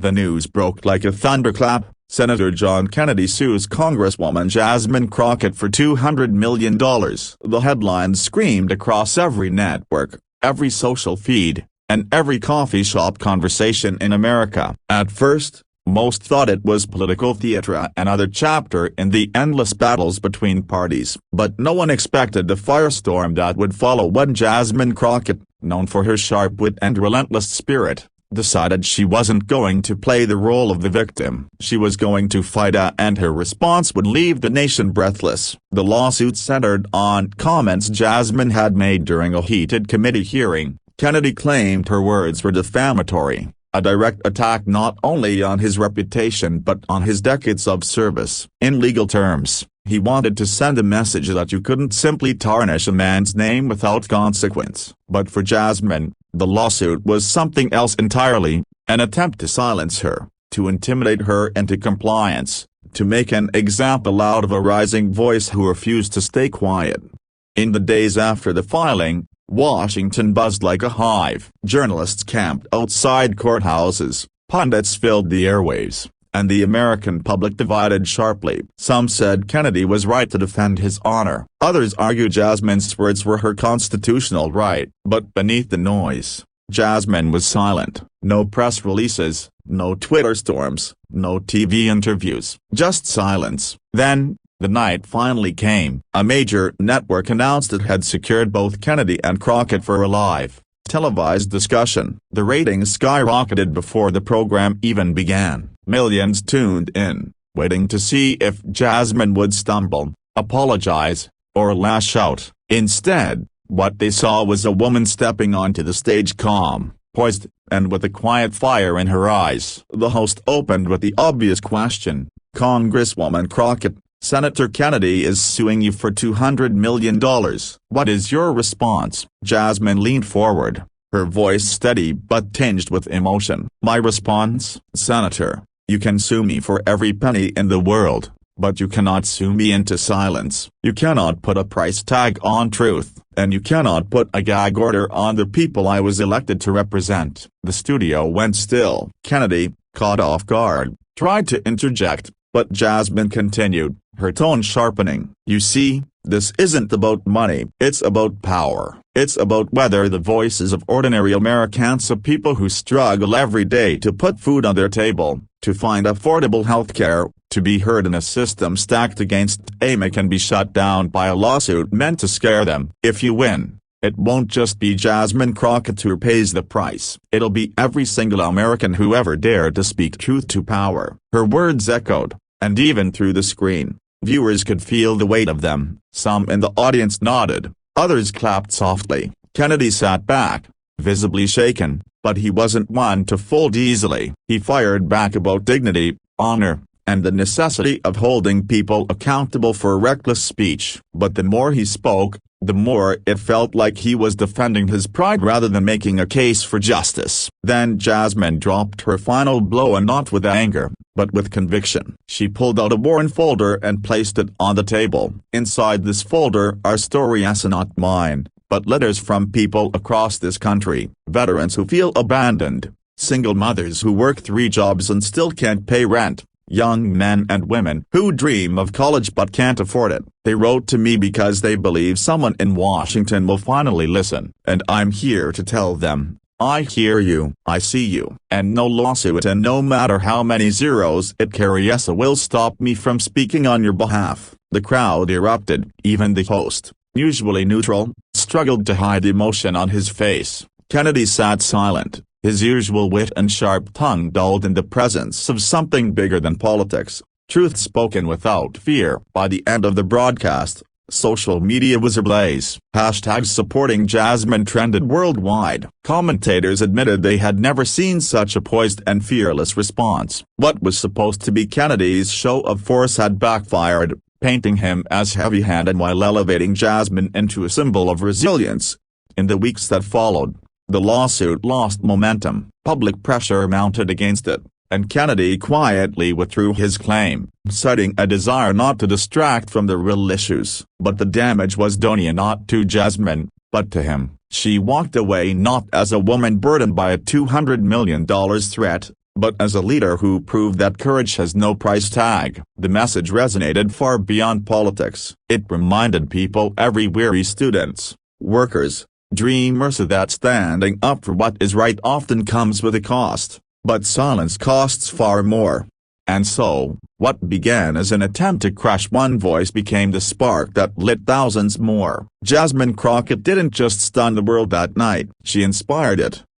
The news broke like a thunderclap. Senator John Kennedy sues Congresswoman Jasmine Crockett for $200 million. The headlines screamed across every network, every social feed, and every coffee shop conversation in America. At first, most thought it was political theater, another chapter in the endless battles between parties. But no one expected the firestorm that would follow when Jasmine Crockett, known for her sharp wit and relentless spirit, decided she wasn't going to play the role of the victim. She was going to fight, and her response would leave the nation breathless. The lawsuit centered on comments Jasmine had made during a heated committee hearing. Kennedy claimed her words were defamatory, a direct attack not only on his reputation but on his decades of service. In legal terms, he wanted to send a message that you couldn't simply tarnish a man's name without consequence. But for Jasmine, the lawsuit was something else entirely, an attempt to silence her, to intimidate her into compliance, to make an example out of a rising voice who refused to stay quiet. In the days after the filing, Washington buzzed like a hive. Journalists camped outside courthouses, pundits filled the airwaves, and the American public divided sharply. Some said Kennedy was right to defend his honor. Others argued Jasmine's words were her constitutional right. But beneath the noise, Jasmine was silent. No press releases, no Twitter storms, no TV interviews, just silence. Then, the night finally came. A major network announced it had secured both Kennedy and Crockett for a live, televised discussion. The ratings skyrocketed before the program even began. Millions tuned in, waiting to see if Jasmine would stumble, apologize, or lash out. Instead, what they saw was a woman stepping onto the stage calm, poised, and with a quiet fire in her eyes. The host opened with the obvious question, "Congresswoman Crockett, Senator Kennedy is suing you for $200 million. What is your response?" Jasmine leaned forward, her voice steady but tinged with emotion. "My response, Senator, you can sue me for every penny in the world, but you cannot sue me into silence. You cannot put a price tag on truth, and you cannot put a gag order on the people I was elected to represent." The studio went still. Kennedy, caught off guard, tried to interject, but Jasmine continued, her tone sharpening. "You see, this isn't about money. It's about power. It's about whether the voices of ordinary Americans, of people who struggle every day to put food on their table, to find affordable health care, to be heard in a system stacked against them, can be shut down by a lawsuit meant to scare them. If you win, it won't just be Jasmine Crockett who pays the price. It'll be every single American who ever dared to speak truth to power." Her words echoed, and even through the screen, viewers could feel the weight of them. Some in the audience nodded, others clapped softly. Kennedy sat back, visibly shaken, but he wasn't one to fold easily. He fired back about dignity, honor, and the necessity of holding people accountable for reckless speech. But the more he spoke, the more it felt like he was defending his pride rather than making a case for justice. Then Jasmine dropped her final blow, and not with anger, but with conviction. She pulled out a worn folder and placed it on the table. "Inside this folder are stories, not mine, but letters from people across this country, veterans who feel abandoned, single mothers who work 3 jobs and still can't pay rent, young men and women who dream of college but can't afford it. They wrote to me because they believe someone in Washington will finally listen. And I'm here to tell them, I hear you, I see you, and no lawsuit, and no matter how many zeros it carries, will stop me from speaking on your behalf." The crowd erupted. Even the host, usually neutral, struggled to hide emotion on his face. Kennedy sat silent, his usual wit and sharp tongue dulled in the presence of something bigger than politics, truth spoken without fear. By the end of the broadcast, social media was ablaze. Hashtags supporting Jasmine trended worldwide. Commentators admitted they had never seen such a poised and fearless response. What was supposed to be Kennedy's show of force had backfired, painting him as heavy-handed while elevating Jasmine into a symbol of resilience. In the weeks that followed, the lawsuit lost momentum. Public pressure mounted against it, and Kennedy quietly withdrew his claim, citing a desire not to distract from the real issues. But the damage was done not to Jasmine, but to him. She walked away not as a woman burdened by a $200 million threat, But as a leader who proved that courage has no price tag, the message resonated far beyond politics. It reminded people everywhere, students, workers, dreamers, that standing up for what is right often comes with a cost, but silence costs far more. And so, what began as an attempt to crush one voice became the spark that lit thousands more. Jasmine Crockett didn't just stun the world that night, she inspired it.